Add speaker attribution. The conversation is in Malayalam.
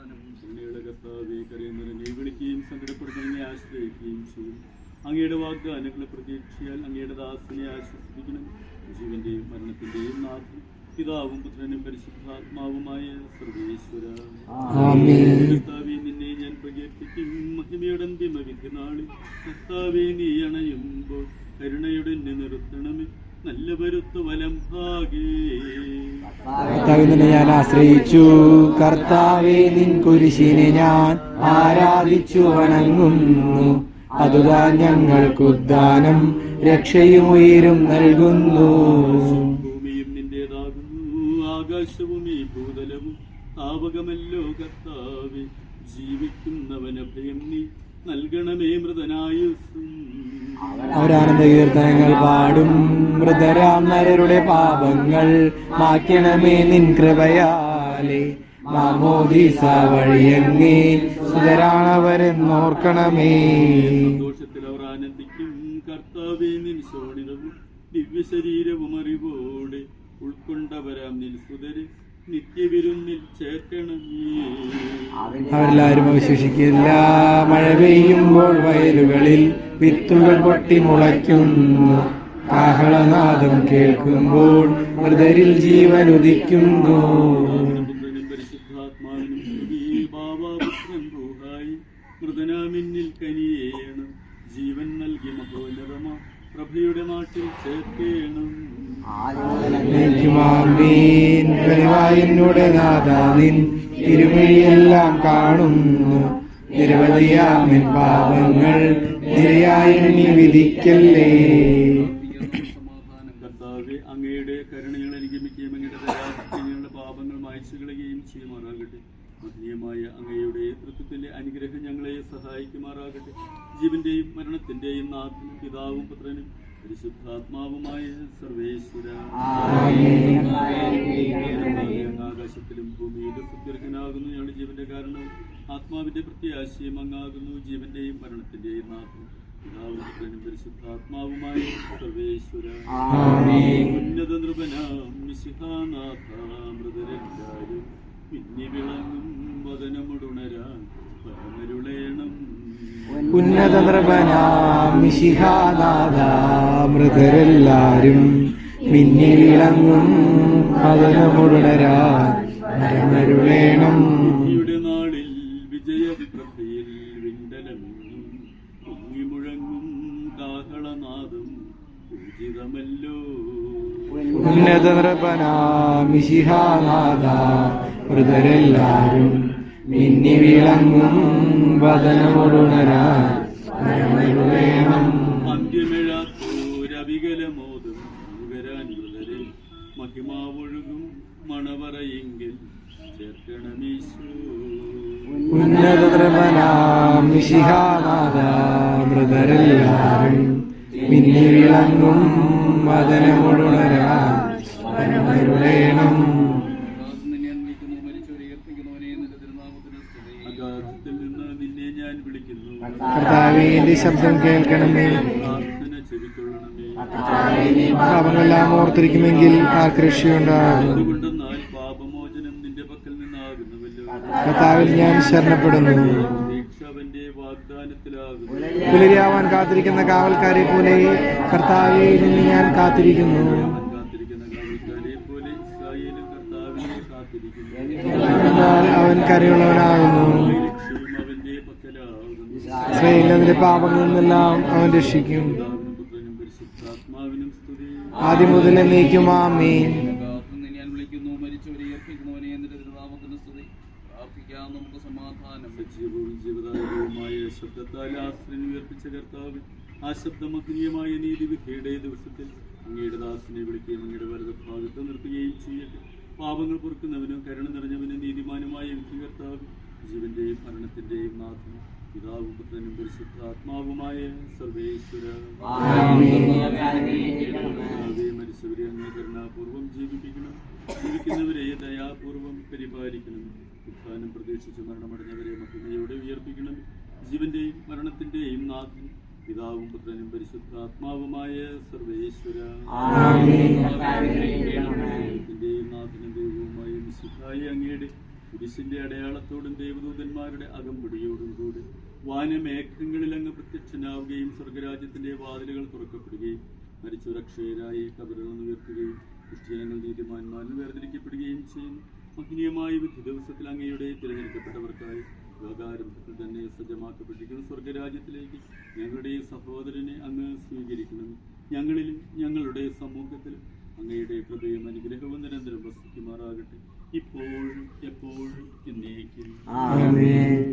Speaker 1: അങ്ങയുടെ കർത്താവേ, കരയുന്നവരെ വിളിക്കുകയും സങ്കടപ്പെടുന്നതിനെ ആശ്രയിക്കുകയും ചെയ്യും. അങ്ങയുടെ വാഗ്ദാനങ്ങളെ പ്രതീക്ഷയാൽ അങ്ങയുടെ ദാസനെ ആശ്വസിപ്പിക്കണം. ജീവന്റെയും മരണത്തിന്റെയും നാഥൻ, പിതാവും പുത്രനും പരിശുദ്ധാത്മാവുമായ സർവേശ്വര, കർത്താവേ, നിന്നെ ഞാൻ പ്രകീർത്തിക്കും. മഹിമയുടെ അന്തിമ വിധി നാളിൽ കർത്താവേ, നീ അണയുമ്പോൾ കരുണയുടെ നിർത്തണമേ. നല്ല പരുത്തു വലം ഭാഗേ
Speaker 2: കർത്താവിനെ ഞാൻ ആശ്രയിച്ചു. കർത്താവേ, നിൻ കുരിശിനെ ഞാൻ ആരാധിച്ചു വണങ്ങുന്നു. അതുതാ ഞങ്ങൾക്കുദ്ധാനം രക്ഷയും ഉയരും നൽകുന്നു.
Speaker 1: ഭൂമിയും നിന്റേതാകുന്നു, ആകാശവും ഈ ഭൂതലവും താപകമല്ലോ കർത്താവേ. ജീവിക്കുന്നവന് ഭയം നീ നൽകണമേ മൃതനായുസ്സും.
Speaker 2: അവരാനന്ദ കീർത്തനങ്ങൾ പാടും. മൃതരാം നരരുടെ പാപങ്ങൾ മാറ്റണമേ നിൻ കൃപയാലേ. മാമോദീസ വഴിയങ്ങേ സുതരാണവരെന്നോർക്കണമേ.
Speaker 1: സന്തോഷത്തിൽ അവർ ആനന്ദിക്കും. കർത്താവേ, നിൻ ശോണിതവും ദിവ്യശരീരവും അറിവോടെ ഉൾക്കൊണ്ടവരാം നിൻ സുതരെ നിത്യവിരുന്നിൽ ചേർക്കണമേ.
Speaker 2: അവരെല്ലാവരും അവശേഷിക്കില്ല. മഴ പെയ്യുമ്പോൾ വയലുകളിൽ വിത്തുകൾ പൊട്ടി മുളയ്ക്കുന്നു. കാഹളനാദം കേൾക്കുമ്പോൾ മൃതരിൽ ജീവൻ ഉദിക്കുന്നു.
Speaker 1: പരിശുദ്ധാത്മാവിനും ബാബാപുത്രൻ റൂഹായി മൃതനാമിന്നിൽ കനിയേണം. ജീവൻ നൽകി മഹോന്നതമാ പ്രഭയുടെ നാട്ടിൽ ചേർക്കേണം.
Speaker 2: എന്നോട് നാഥാ, നിൻ തിരുമഴിയെല്ലാം കാണുന്നു. നിരവധിയാമിൻ പാപങ്ങൾ നിരയായി നീ വിധിക്കല്ലേ.
Speaker 1: കർത്താവേ, അങ്ങയുടെ കരുണകൾ അനുഗമിക്കുകയും അങ്ങയുടെ ദയാലുക്കളുടെ പാപങ്ങൾ മായ്ച്ചു കളയുകയും ചെയ്യുമാറാകട്ടെ. മഹനീയമായ അങ്ങയുടെ തൃത്വത്തിന്റെ അനുഗ്രഹം ഞങ്ങളെ സഹായിക്കുമാറാകട്ടെ. ജീവന്റെയും മരണത്തിന്റെയും നാഥനും പിതാവും പുത്രനും പരിശുദ്ധാത്മാവുമായ സർവേശ്വര, ആകാശത്തിലും ഭൂമിയിലും സുദീർഘനാകുന്നു. ഞങ്ങളുടെ ജീവന്റെ കാരണവും ആത്മാവിന്റെ പ്രത്യാശയും അങ്ങാകുന്നു. ജീവന്റെയും മരണത്തിന്റെയും നാഥനും പിതാവും പുത്രനും പരിശുദ്ധാത്മാവുമായ സർവേശ്വര, ഉന്നത നൃപനാം മിശിഹാനാഥ, മൃതരെല്ലാരും പിന്നി വിളങ്ങും വദനമുടുണരാൻ പരമരുളേണം.
Speaker 2: ഉന്നത നൃപനാം മിശിഹാനാഥ, മൃതരെല്ലാരും മിന്നി വിളങ്ങും വദനമുടുണരാൻ പരമരുളേണം.
Speaker 1: വിധിയുടെ നാളിൽ വിജയപ്രഭയിൽ വിണ്ടലമെന്നും പൊങ്ങി മുഴങ്ങും കാഹളനാദം പൂജിതമല്ലോ.
Speaker 2: ഉന്നത നൃപനാം മിശിഹാനാഥ, മൃതരെല്ലാരും മിന്നി വിളങ്ങും വദനമുടുണരാൻ പരമരുളേണം.
Speaker 1: അന്ത്യമിഴാത്തോരവികലമോദം വരാൻ മൃതരെ മഹിമാവൊഴുകും മണവറയെങ്കിൽ ചേർക്കണമീശോ.
Speaker 2: ഉന്നത നൃപനാം മിശിഹാനാഥ, മൃതരെല്ലാരും മിന്നി വിളങ്ങും വദനമുടുണരാൻ പരമരുളേണം.
Speaker 1: അഗാധത്തിൽ നിന്ന് നിന്നെ ഞാൻ വിളിക്കുന്നു.
Speaker 2: കർത്താവേ, എന്റെ ശബ്ദം കേൾക്കണമേ.
Speaker 1: പ്രാർത്ഥന ചെവിക്കൊള്ളണമേ.
Speaker 2: പാപങ്ങളെല്ലാം ഓർത്തിരിക്കുമെങ്കിൽ ആർക്ക് രക്ഷയുണ്ടാകും?
Speaker 1: അതുകൊണ്ടെന്നാൽ പാപമോചനം നിന്റെ പക്കൽ നിന്നാകുന്നുവല്ലോ.
Speaker 2: കർത്താവിൽ ഞാൻ ശരണപ്പെടുന്നു.
Speaker 1: പ്രതീക്ഷ അവന്റെ വാഗ്ദാനത്തിലാകുന്നു.
Speaker 2: പുലരിയാവാൻ കാത്തിരിക്കുന്ന കാവൽക്കാരെ പോലെ കർത്താവെ നിന്ന് ഞാൻ കാത്തിരിക്കുന്നു.
Speaker 1: കാത്തിരിക്കുന്ന കാവൽക്കാരെ പോലെ ഇസ്രായേലും കർത്താവിനെ കാത്തിരിക്കുന്നു.
Speaker 2: എന്നാൽ അവൻ കരയുള്ളവനാകുന്നു.
Speaker 1: ലക്ഷ്യവും അവന്റെ പക്കലാകുന്നു.
Speaker 2: ഇസ്രായേലിന്റെ പാപങ്ങളിൽ നിന്നെല്ലാം അവൻ രക്ഷിക്കും.
Speaker 1: പിതാവിനും പുത്രനും പരിശുദ്ധാത്മാവിനും സ്തുതി.
Speaker 2: ആദ്യം മുതൽ എന്നേക്കും ആമേൻ.
Speaker 1: ഞാൻ വിളിക്കുന്നു, മരിച്ചവരെ ഏൽപ്പിക്കുന്നവനെ എന്റെ തിരുനാമത്തിന് സ്തുതി. പ്രാർത്ഥിക്കാം നമുക്ക് സമാധാനം. സജീവവും ജീവദായകവുമായ ശബ്ദത്താൽ ആശ്രയം ഉയർപ്പിച്ച കർത്താവ്, ആ ശബ്ദമഹനീയമായ നീതിവിധിയുടെ ദിവസത്തിൽ അങ്ങയുടെ ദാസനെ വിളിക്കുകയും അങ്ങയുടെ വലതുഭാഗത്ത് നിർത്തുകയും ചെയ്യട്ടെ. പാപങ്ങൾ പൊറുക്കുന്നവനും കരുണ നിറഞ്ഞവനും നീതിമാനുമായ വിധികർത്താവ്, ജീവന്റെയും മരണത്തിന്റെയും നാഥനും പിതാവും പുത്രനും പരിശുദ്ധാത്മാവുമായ സർവേശ്വര, മരിച്ചവരെ അങ്ങ് കരുണാപൂർവം ജീവിപ്പിക്കണം. ജീവിക്കുന്നവരെ ദയാപൂർവം പരിപാലിക്കണം. ഉത്ഥാനം പ്രതീക്ഷിച്ച് മരണമടഞ്ഞവരെ മഹിമയോടെ ഉയർപ്പിക്കണം. ജീവന്റെയും മരണത്തിന്റെയും നാഥൻ പിതാവും പുത്രനും പരിശുദ്ധാത്മാവുമായ സർവേശ്വര, നാഥനും ദൈവവുമായ മിശിഹായ അങ്ങയുടെ കുരിശിന്റെ അടയാളത്തോടും ദേവദൂതന്മാരുടെ അകമ്പടിയോടും കൂടി വാനമേഘങ്ങളിൽ അങ്ങ് പ്രത്യക്ഷനാവുകയും സ്വർഗരാജ്യത്തിന്റെ വാതിലുകൾ തുറക്കപ്പെടുകയും മരിച്ചൊരക്ഷയരായി കബറുകൾ ഉയർത്തുകയും ക്രിസ്ത്യാനികൾ നീതിമാന്മാരിൽ വേർതിരിക്കപ്പെടുകയും ചെയ്യുന്നു. മഹനീയമായ വിധി ദിവസത്തിൽ അങ്ങയുടെ തിരഞ്ഞെടുക്കപ്പെട്ടവർക്കായി ലോകാരംഭത്തിൽ തന്നെ സജ്ജമാക്കപ്പെട്ടിരിക്കുന്ന സ്വർഗരാജ്യത്തിലേക്ക് ഞങ്ങളുടെ സഹോദരനെ അങ്ങ് സ്വീകരിക്കണം. ഞങ്ങളിലും ഞങ്ങളുടെ സമൂഹത്തിലും അങ്ങയുടെ കൃപയും അനുഗ്രഹവും നിരന്തരം വസിക്കുമാറാകട്ടെ, ഇപ്പോഴും എപ്പോഴും എന്നേക്കും.
Speaker 2: ആമേൻ.